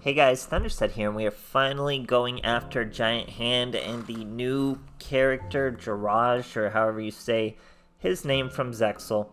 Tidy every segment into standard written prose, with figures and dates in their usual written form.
Hey guys, THUNDERSTUD here, and we are finally going after Giant Hand and the new character, Jiraj, or however you say his name from Zexal.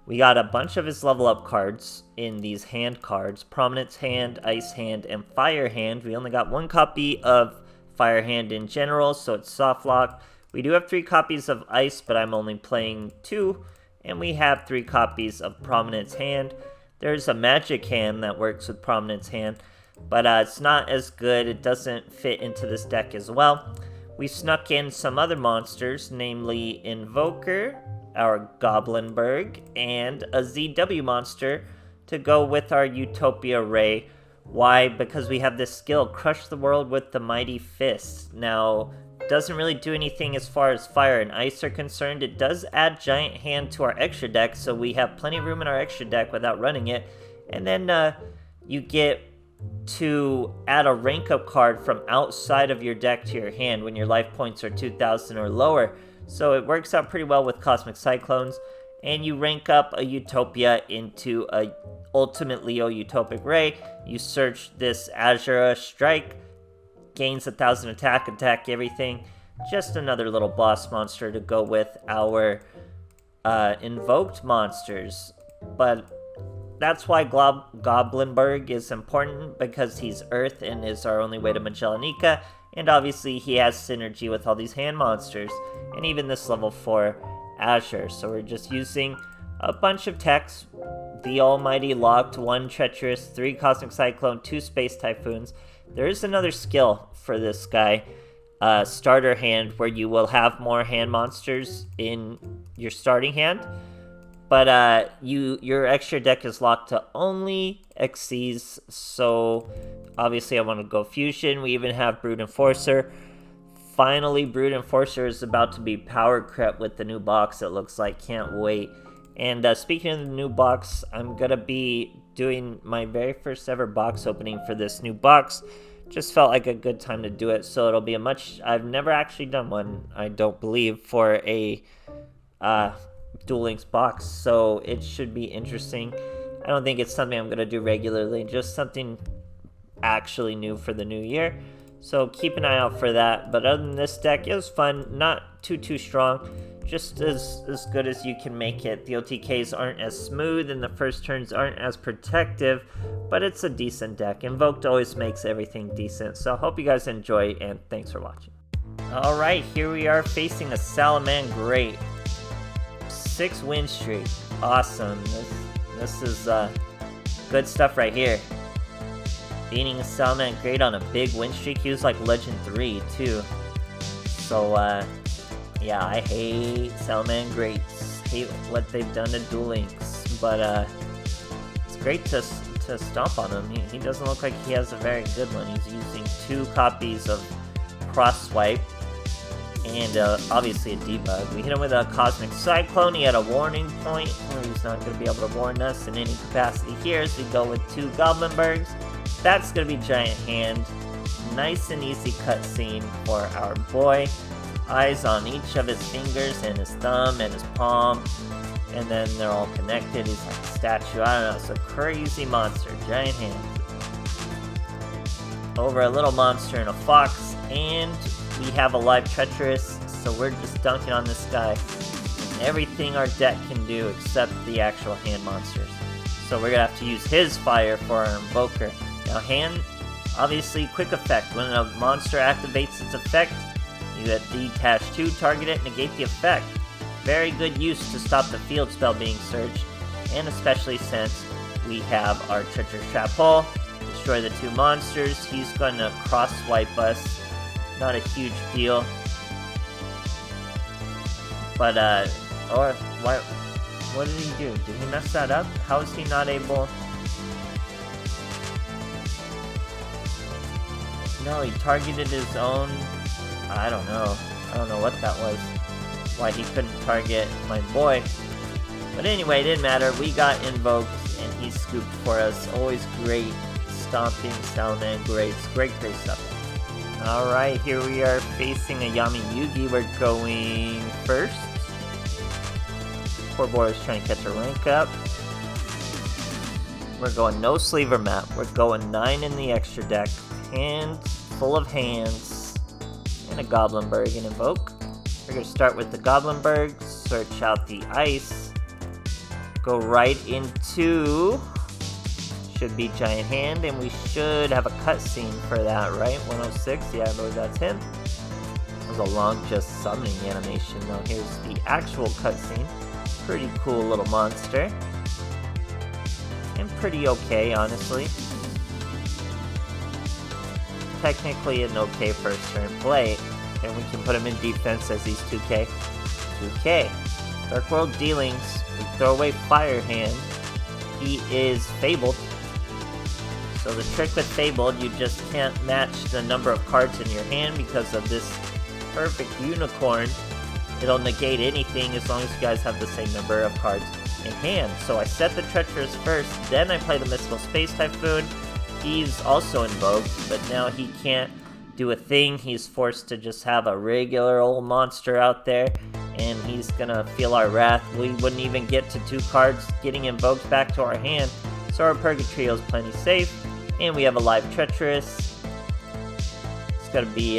We got a bunch of his level up cards in these hand cards, Prominence Hand, Ice Hand, and Fire Hand. We only got one copy of Fire Hand in general, so it's soft lock. We do have 3 copies of Ice, but I'm only playing 2, and we have 3 copies of Prominence Hand. There's a Magic Hand that works with Prominence Hand, but it's not as good. It doesn't fit into this deck as well. We snuck in some other monsters, namely Invoker, our Goblinberg, and a ZW monster to go with our Utopia Ray. Why? Because we have this skill, Crush the World with the Mighty Fist. Now, doesn't really do anything as far as fire and ice are concerned. It does add Giant Hand to our extra deck, so we have plenty of room in our extra deck without running it. And then you get to add a rank up card from outside of your deck to your hand when your life points are 2,000 or lower. So it works out pretty well with Cosmic Cyclones, and you rank up a Utopia into a Ultimate Leo Utopic Ray. You search this Azura Strike, gains 1,000 attack everything. Just another little boss monster to go with our invoked monsters. But that's why Goblinberg is important, because he's Earth and is our only way to Magellanica, and obviously he has synergy with all these hand monsters, and even this level 4 Azure. So we're just using a bunch of techs, the Almighty Locked, 1 Treacherous, 3 Cosmic Cyclone, 2 Space Typhoons. There is another skill for this guy, Starter Hand, where you will have more hand monsters in your starting hand. But your extra deck is locked to only Xyz, so obviously I want to go Fusion. We even have Brood Enforcer. Finally, Brood Enforcer is about to be power crept with the new box, it looks like. Can't wait. And speaking of the new box, I'm going to be doing my very first ever box opening for this new box. Just felt like a good time to do it, so it'll be I've never actually done one, I don't believe, for a Duel Links box, so it should be interesting. I don't think it's something I'm going to do regularly, just something actually new for the new year. So keep an eye out for that. But other than this deck, it was fun. Not too strong. Just as good as you can make it. The OTKs aren't as smooth and the first turns aren't as protective, but it's a decent deck. Invoked always makes everything decent. So I hope you guys enjoy, and thanks for watching. Alright, here we are facing a Salamangreat. 6 win streak. Awesome. This is good stuff right here. Beating a Salamangreat on a big win streak. He was like Legend 3 too. So yeah, I hate Salamangreats. Hate what they've done to Duel Links. But it's great to stomp on him. He doesn't look like he has a very good one. He's using 2 copies of Cross Swipe. And obviously a debug. We hit him with a Cosmic Cyclone. He had a warning point where he's not going to be able to warn us in any capacity here. So we go with 2 Goblinbergs. That's going to be Giant Hand. Nice and easy cutscene for our boy. Eyes on each of his fingers and his thumb and his palm. And then they're all connected. He's like a statue. I don't know. It's a crazy monster. Giant Hand. Over a little monster and a fox. And we have a live Treacherous, so we're just dunking on this guy. Everything our deck can do except the actual hand monsters. So we're going to have to use his fire for our Invoker. Now hand, obviously quick effect. When a monster activates its effect, you get detach 2, target it, negate the effect. Very good use to stop the field spell being searched, and especially since we have our Treacherous Trap Hole. Destroy the 2 monsters. He's going to cross swipe us. Not a huge deal. But, or, what did he do? Did he mess that up? How is he not able? No, he targeted his own. I don't know. I don't know what that was. Why he couldn't target my boy. But anyway, it didn't matter. We got invoked, and he scooped for us. Always great stomping Salamangreats. Great stuff. Alright, here we are facing a Yami Yugi. We're going first. Poor boy is trying to catch a rank up. We're going no sleever map. We're going 9 in the extra deck. Hand full of hands. And a Goblinberg and Invoke. We're going to start with the Goblinberg. Search out the ice. Go right into... should be Giant Hand. And we should have a cutscene for that, right? 106. Yeah, I believe that's him. It was a long just summoning animation. Now here's the actual cutscene. Pretty cool little monster. And pretty okay, honestly. Technically an okay first turn play. And we can put him in defense as he's 2k. 2k. Dark World Dealings. We throw away Fire Hand. He is Fabled. So the trick with Fabled, you just can't match the number of cards in your hand because of this perfect unicorn. It'll negate anything as long as you guys have the same number of cards in hand. So I set the Treacherous first, then I play the Mystical Space Typhoon. He's also invoked, but now he can't do a thing. He's forced to just have a regular old monster out there, and he's gonna feel our wrath. We wouldn't even get to 2 cards getting invoked back to our hand, so our Purgatrio is plenty safe, and we have a live Treacherous. It's gonna be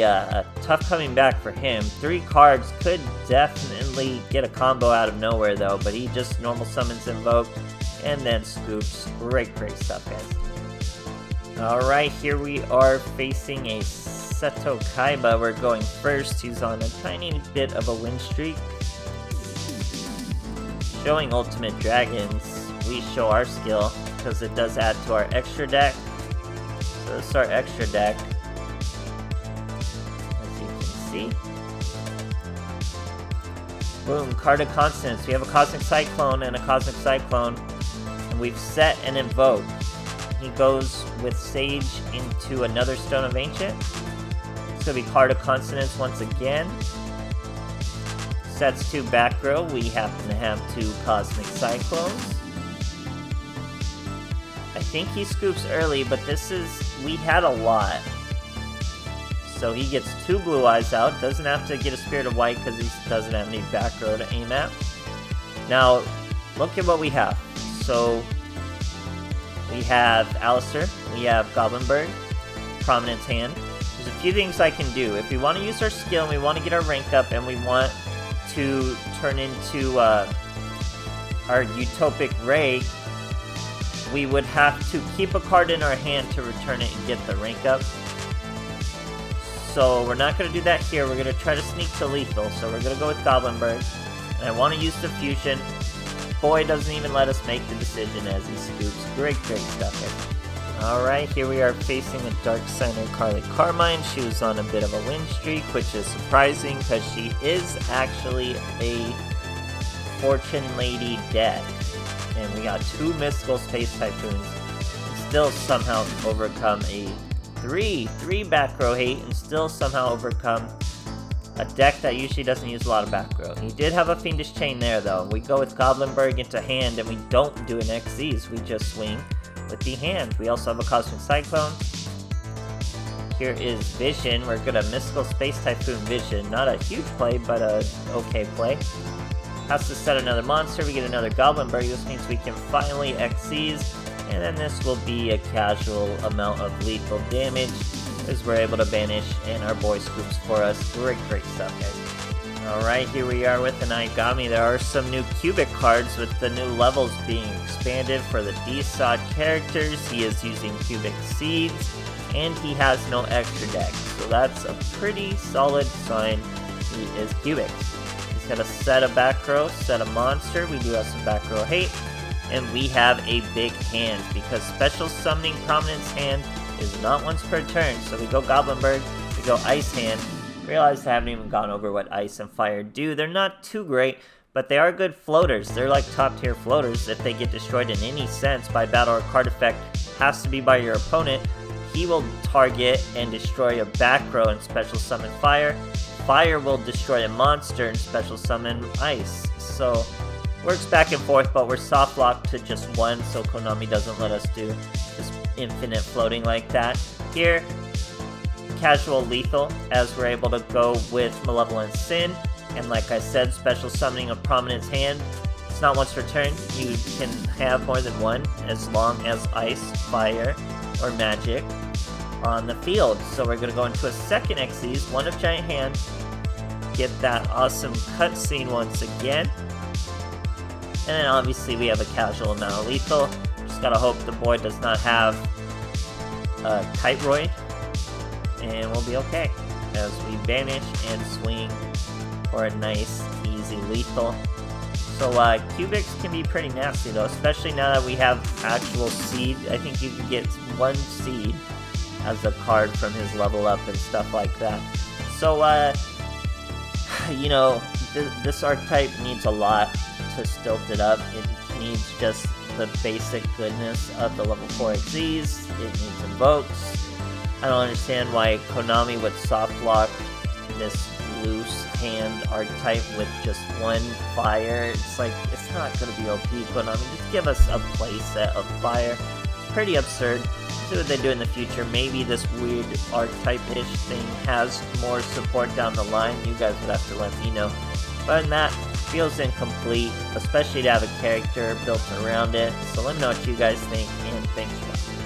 tough coming back for him. 3 cards could definitely get a combo out of nowhere though, but he just normal summons Invoke and then scoops. Great stuff, guys. Alright, here we are facing a Seto Kaiba. We're going first. He's on a tiny bit of a win streak. Showing Ultimate Dragons, we show our skill because it does add to our extra deck. So this is our extra deck. See? Boom, card of Consonance. We have a Cosmic Cyclone and a Cosmic Cyclone. And we've set an Invoke. He goes with Sage into another Stone of Ancient. It's going to be card of Consonance once again. Sets 2 back row. We happen to have 2 Cosmic Cyclones. I think he scoops early, but we had a lot. So he gets 2 Blue Eyes out, doesn't have to get a Spirit of White because he doesn't have any back row to aim at. Now, look at what we have. So, we have Alistair, we have Goblinberg, Prominence Hand. There's a few things I can do. If we want to use our skill and we want to get our rank up and we want to turn into our Utopic Ray, we would have to keep a card in our hand to return it and get the rank up. So we're not going to do that here. We're going to try to sneak to lethal. So we're going to go with Goblinberg. And I want to use Diffusion. Boy doesn't even let us make the decision as he scoops. Great stuff. Alright, here we are facing a Dark Signer Carly Carmine. She was on a bit of a win streak, which is surprising because she is actually a Fortune Lady deck. And we got 2 Mystical Space Typhoons. Still somehow overcome a 3 back row hate and still somehow overcome a deck that usually doesn't use a lot of back row. He did have a Fiendish Chain there though. We go with Goblinberg into hand and we don't do an Xyz. We just swing with the hand. We also have a Cosmic Cyclone. Here is Vision. We're gonna Mystical Space Typhoon Vision. Not a huge play, but a okay play. Has to set another monster. We get another Goblinberg. This means we can finally Xyz. And then this will be a casual amount of lethal damage as we're able to banish and our boy scoops for us. Great stuff, guys. Alright, here we are with an Aigami. There are some new cubic cards with the new levels being expanded for the D-Sod characters. He is using cubic seeds and he has no extra deck. So that's a pretty solid sign he is cubic. He's got a set of back row, set of monster. We do have some back row hate. And we have a big hand, because special summoning Prominence Hand is not once per turn. So we go Goblinberg, we go Ice Hand. Realize I haven't even gone over what Ice and Fire do. They're not too great, but they are good floaters. They're like top tier floaters. If they get destroyed in any sense by battle or card effect, has to be by your opponent. He will target and destroy a back row and special summon Fire. Fire will destroy a monster and special summon Ice. So works back and forth, but we're soft locked to just 1, so Konami doesn't let us do just infinite floating like that. Here, casual lethal, as we're able to go with Malevolent Sin, and like I said, special summoning of Prominence Hand. It's not once per turn. You can have more than one as long as ice, fire, or magic on the field. So we're going to go into a second Xyz, one of Giant Hand, get that awesome cutscene once again. And then obviously we have a casual amount of lethal. Just gotta hope the boy does not have a Typeroid, and we'll be okay as we banish and swing for a nice, easy lethal. So Cubics can be pretty nasty though, especially now that we have actual seed. I think you can get one seed as a card from his level up and stuff like that. So you know, this archetype needs a lot to stilt it up. It needs just the basic goodness of the level 4 Xyz. It needs invokes. I don't understand why Konami would soft lock this loose hand archetype with just one fire. It's like, it's not gonna be OP, Konami. Just give us a playset of fire. Pretty absurd. See what they do in the future. Maybe this weird archetype-ish thing has more support down the line. You guys would have to let me know. But other than that, feels incomplete, especially to have a character built around it. So let me know what you guys think, and thanks for watching.